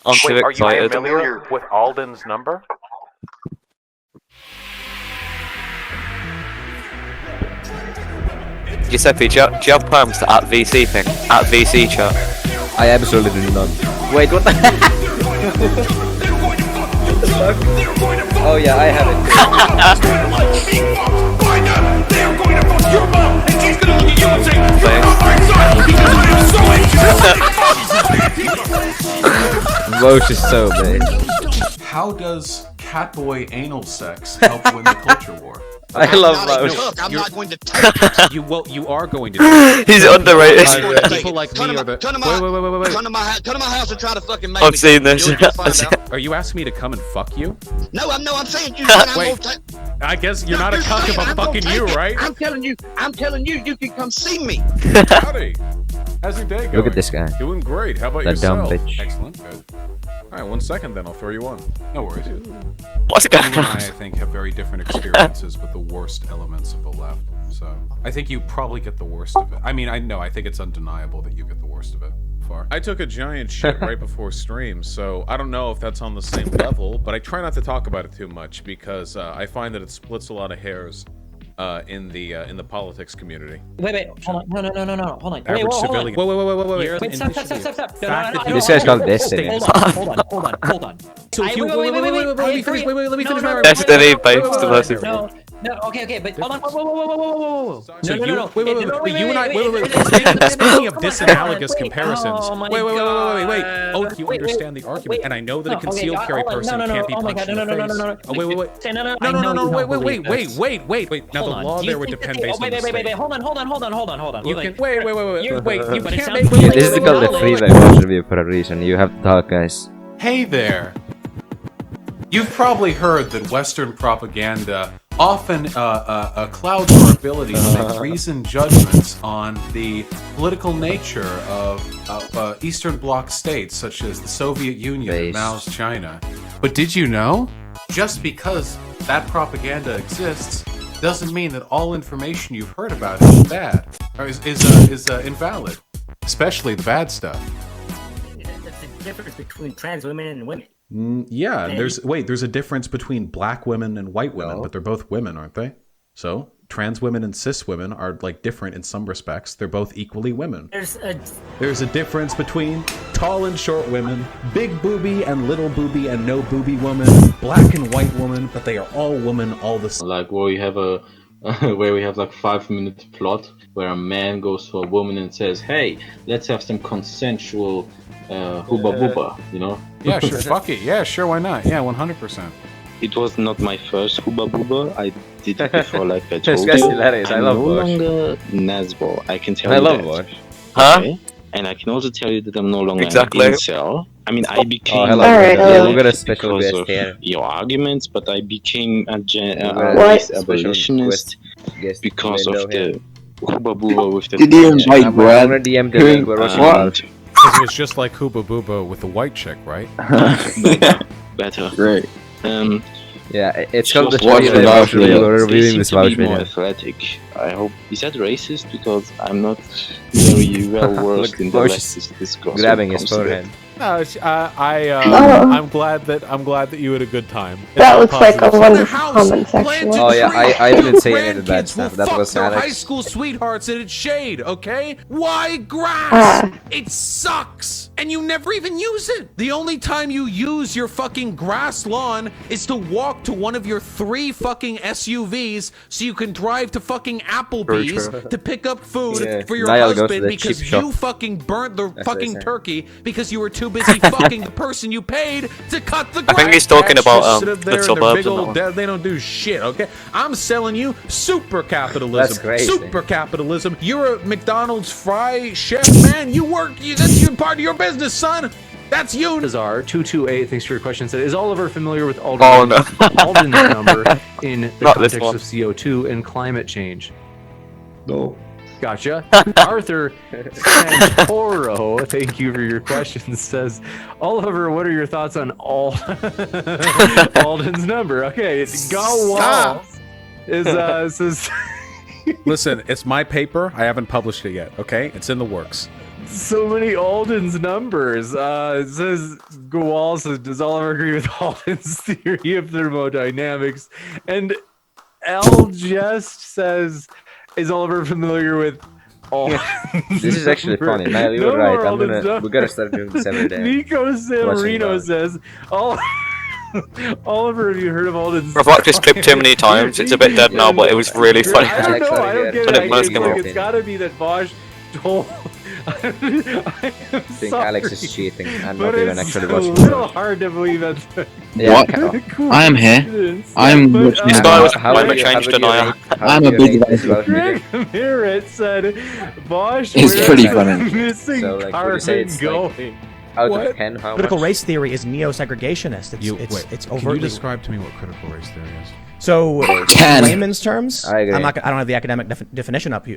I'm too Wait, are you excited. familiar with Alden's number? Giuseppe, do you have plans to @VC thing? @VC chat? I absolutely do not. Wait, what the heck? Oh yeah, I have it. Vaush is so big. How does catboy anal sex help win the culture war? I love Vaush. I'm not going to take You are going to. He's underrated. People like me are the. Wait. Come to my house and try to fucking make I've me. seen this. You'll find out. Are you asking me to come and fuck you? No, I'm saying you. Wait. I guess you're not a cuck if I'm fucking you, right? I'm telling you, you can come see me. Howdy. How's your day going? Look at this guy. Doing great. How about That yourself? dumb bitch. Excellent. Good. All right, 1 second then. I'll throw you on. No worries. What's You going and I on? think, have very different experiences with the worst elements of the left. So I think you probably get the worst of it. I mean, I think it's undeniable that you get the worst of it. Far. I took a giant shit right before stream, so I don't know if that's on the same level, but I try not to talk about it too much because I find that it splits a lot of hairs in the politics community. Wait, hold on. No, hold on. Average civilian. Wait. Wait, stop. This guy's called Destiny. Hold on. So if you wait, let me finish my Destiny based diversity. No, okay, but hold on. Whoa. So No. you and I, speaking of disanalogous comparisons, wait. Oh, you understand the argument, and I know that a concealed carry person can't be punched in the face. Oh, wait. Now the law there would depend based on the state. Wait, hold on. You can wait. You can't make. Yeah, this is called the freeway Vaush review for a reason. You have to talk, guys. Hey there! You've probably heard that Western propaganda often clouds our ability to make reasoned judgments on the political nature of Eastern Bloc states such as the Soviet Union and Mao's China. But did you know? Just because that propaganda exists doesn't mean that all information you've heard about it is bad, or is invalid, especially the bad stuff. There's a difference between trans women and women. Yeah, there's a difference between black women and white women, but they're both women, aren't they? So trans women and cis women are like different in some respects. They're both equally women. There's a difference between tall and short women, big booby and little booby and no booby woman, black and white woman, but they are all women, all the same. Like where we have where we have like 5-minute plot where a man goes to a woman and says, "Hey, let's have some consensual hooba booba," you know? Yeah, sure. Fuck it. Yeah, sure. Why not? Yeah, 100%. It was not my first hooba booba. I did it before, like I This told guy's you. hilarious. I love no Vaush. longer Nazbo. I can tell I you love that. Vaush. Huh? Okay? And I can also tell you that I'm no longer Exactly. an incel. I mean, I became Oh, hello. Alright, Yeah, we got a special because guest of here. your arguments, but I became a What? abolitionist Guest because of window here. the hooba booba with the Did you invite I'm Brad? gonna DM the link we're watching What? about. It was just like Hooba Booba with the white chick, right? better. Great. Yeah, it's She called the was Freeway watching Vaush the review. video. We're They reviewing seem this to be Vaush more video. athletic. I hope. Is that racist? Because I'm not very well versed Look, in the Vaush leftist discourse. grabbing when it his comes to forehead. No, I'm glad that you had a good time. That looks like a wonderful comment section. Oh yeah, I didn't say any of the bad stuff. That was high Alex. school sweethearts in its shade, okay? Why grass? It sucks! And you never even use it! The only time you use your fucking grass lawn is to walk to one of your 3 fucking SUVs so you can drive to fucking Applebee's to pick up food Yeah, for your Niall goes to husband the because chip you shop. fucking burnt the what fucking they say. turkey because you were too busy fucking the person you paid to cut the grass. think he's talking Cats about, just sit up the there in their suburbs big and that old one. they don't do shit, okay? I'm selling you super capitalism. That's crazy. Super capitalism. You're a McDonald's fry chef, man. That's your part of your business, son. That's you. Azar 228, thanks for your question. Said, is Oliver familiar with Oh, no. Alden's number in the Not this context one. of CO2 and climate change? No. Gotcha. Arthur Santoro, thank you for your question. Says, Oliver, what are your thoughts on Alden's number? Okay, it's Go Walls. Says. Listen, it's my paper. I haven't published it yet, okay? It's in the works. So many Alden's numbers. It says Gawal says, does Oliver agree with Alden's theory of thermodynamics? And L just says, is Oliver familiar with Alden's This is actually number? funny. Niall, you No were right. more Alden's We gotta start doing this every day. Nico San Watching Marino Vaush. says, Oliver, have you heard of Alden's? I've watched this clip too many times. It's a bit dead now, but it was really funny. I don't know. I don't get But it. it must I come think up. it's gotta be that Vaush told. I think Alex is cheating and but not even it's actually a watching little Vaush. hard to believe that. Yeah, I am here. I'm watching This guy was how climate would you- change how would you denier. rate- how I'm would a you big rate this guy. Vaush video? Greg Merritt said, Vaush, It's where's pretty the funny. missing So, like, would you say carbon it's, going? like, Out What? of 10, how Critical much? race theory is neo-segregationist. It's Can you overtly. describe to me what critical race theory is? So, Can. in layman's terms, I agree. I don't have the academic definition up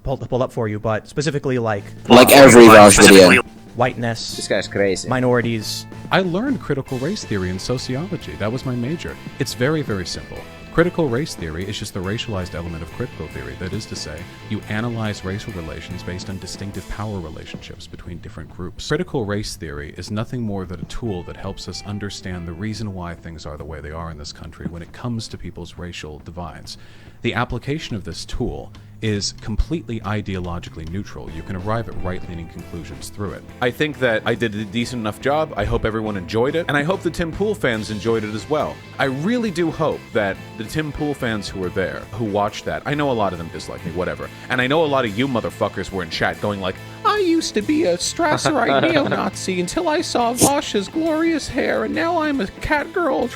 pulled up for you, but specifically like every Vaush video. whiteness, This guy's crazy. minorities. I learned critical race theory in sociology. That was my major. It's very, very simple. Critical race theory is just the racialized element of critical theory. That is to say, you analyze racial relations based on distinctive power relationships between different groups. Critical race theory is nothing more than a tool that helps us understand the reason why things are the way they are in this country when it comes to people's racial divides. The application of this tool is completely ideologically neutral. You can arrive at right-leaning conclusions through it. I think that I did a decent enough job. I hope everyone enjoyed it, and I hope the Tim Pool fans enjoyed it as well. I really do hope that the Tim Pool fans who were there, who watched that, I know a lot of them dislike me, whatever, and I know a lot of you motherfuckers were in chat going like, I used to be a Strasserite neo-Nazi until I saw Vaush's glorious hair, and now I'm a cat girl.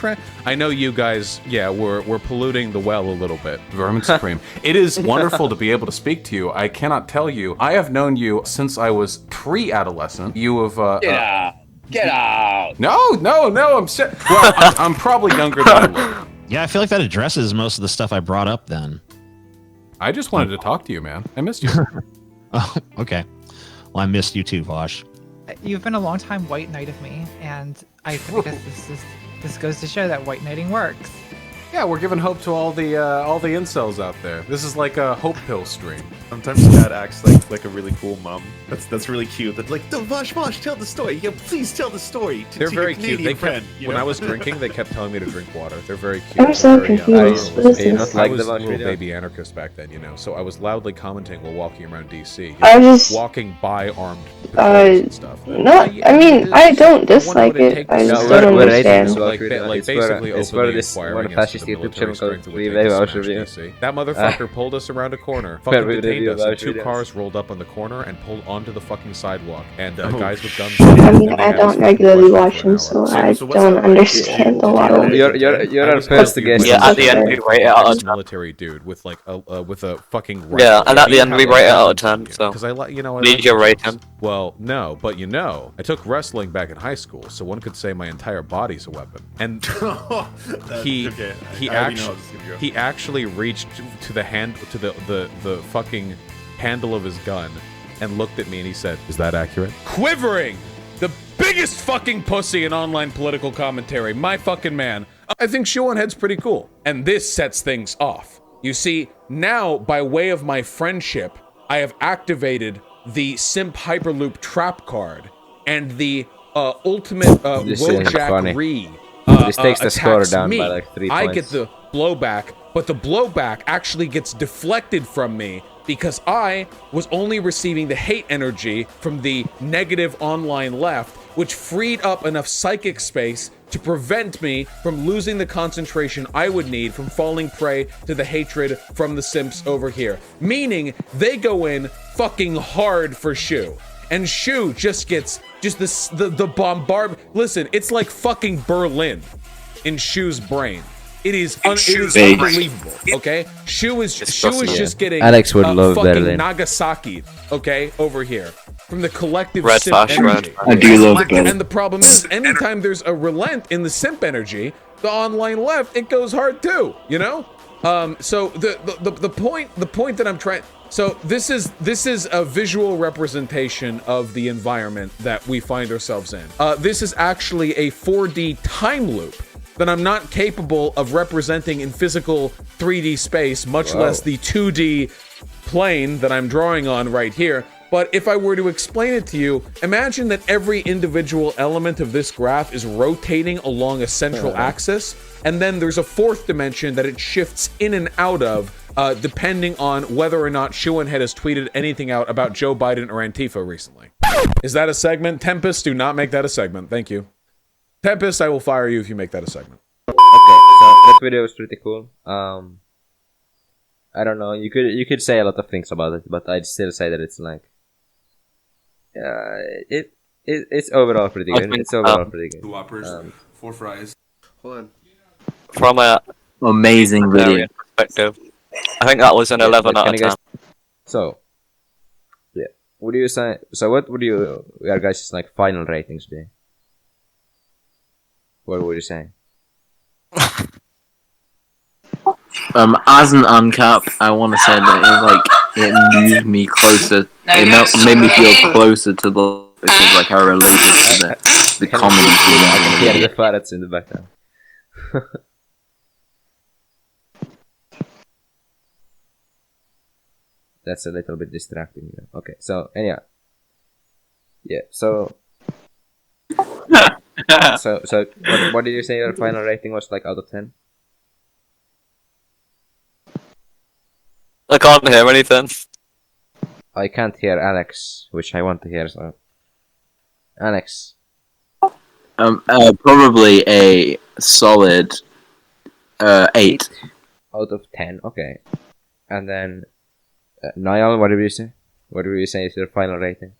I know you guys, yeah, we're polluting the well a little bit. Vermin Supreme. It is wonderful to be able to speak to you. I cannot tell you. I have known you since I was pre-adolescent. You have, Get out! Get out! No, well, I'm probably younger than I look. Yeah, I feel like that addresses most of the stuff I brought up then. I just wanted to talk to you, man. I missed you. Oh, okay. Well, I missed you too, Vaush. You've been a long time white knight of me, and I guess this goes to show that white knighting works. Yeah, we're giving hope to all the incels out there. This is like a hope pill stream. Sometimes Dad acts like a really cool mom. That's really cute. That's like, Vaush, tell the story. Yeah, please tell the story. They're to very your cute. They Canadian friend, kept, you when know? I was drinking, they kept telling me to drink water. They're very cute. I'm so They're very confused. What is Do you this? not like I was the a Vaush little video? baby anarchist back then, you know, so I was loudly commenting while walking around DC. I just- walking by armed patrols and stuff. No, I mean, I don't dislike it. I just don't we're rating this understand. Vaush Like, video. like It's for basically it's for openly this one inquiring fascist into the YouTube military channel strength called it would We take Play to Vaush smash review. DC. That motherfucker pulled us around a corner, fucking we detained review us, and Vaush two videos. cars rolled up on the corner and pulled onto the fucking sidewalk, and guys with guns. I mean, I don't regularly watch them, so I don't understand a lot of it. You're our first guest. Yeah, at the end we rate it out of 10. Military dude with like with a fucking Yeah, and at the end we rate it out of 10. So because I like need your rating. Well, no, but I took wrestling back in high school, so one could say my entire body's a weapon. And he actually reached to the hand to the fucking handle of his gun and looked at me and he said, "Is that accurate?" Quivering, the biggest fucking pussy in online political commentary, my fucking man. I think Shoe on Head's pretty cool, and this sets things off. You see, now by way of my friendship, I have activated the Simp Hyperloop trap card and the ultimate This isn't Wojak funny. Re. This takes the score attacks down me. by like 3 I points. get the blowback, but the blowback actually gets deflected from me because I was only receiving the hate energy from the negative online left, which freed up enough psychic space to prevent me from losing the concentration I would need from falling prey to the hatred from the simps over here. Meaning, they go in fucking hard for Shu. And Shu just gets the bombard. Listen, it's like fucking Berlin in Shu's brain. It is unbelievable. Okay, Shu is just getting Alex would love fucking Berlin. Nagasaki. Okay, over here from the collective Red simp Vaush, energy. red. I do love Berlin. And the problem is, anytime there's a relent in the simp energy, the online left, it goes hard too. You know. So the point that I'm trying. So this is a visual representation of the environment that we find ourselves in. This is actually a 4D time loop that I'm not capable of representing in physical 3D space, much less the 2D plane that I'm drawing on right here. But if I were to explain it to you, imagine that every individual element of this graph is rotating along a central axis, and then there's a fourth dimension that it shifts in and out of, depending on whether or not Shuanhead has tweeted anything out about Joe Biden or Antifa recently. Is that a segment? Tempest, do not make that a segment. Thank you. Tempest, I will fire you if you make that a segment. Okay, so that video was pretty cool. I don't know. You could say a lot of things about it, but I'd still say that it's like, it's overall pretty good. It's overall pretty good. 2 Whoppers, 4 fries. Hold on. From a Amazing video. perspective, I think that was an 11 out of 10. So, yeah. What do you say? So, what would your guys' like final ratings be? What would you say? As an uncap, I want to say that it moved me closer. It made me feel closer to the because like I related to the comedy. I can hear the parrots in the background. That's a little bit distracting. Okay, so anyhow, yeah. So what did you say your final rating was like out of 10? I can't hear anything. I can't hear Alex, which I want to hear. So, Alex. Probably a solid 8 out of 10. Okay, and then Niall, what did you say? What did you say is your final rating?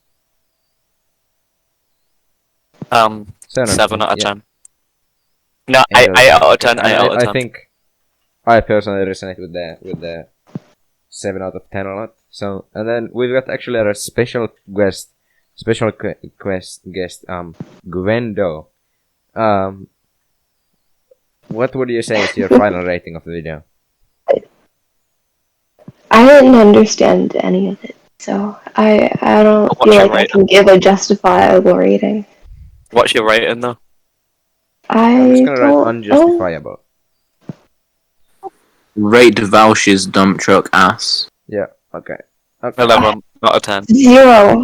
7 out of 10. No, 8 out of 10. 8 out of 10. I think I personally resonate with the 7 out of 10 a lot. So, and then we've got actually a special guest, Gwendo. What would you say is your final rating of the video? I didn't understand any of it, so I don't feel like I can give a justifiable rating. What's your rating though? I'm just gonna write unjustifiable. Rate Vaush's dump truck ass. Yeah. Okay. 11 out of 10. 0.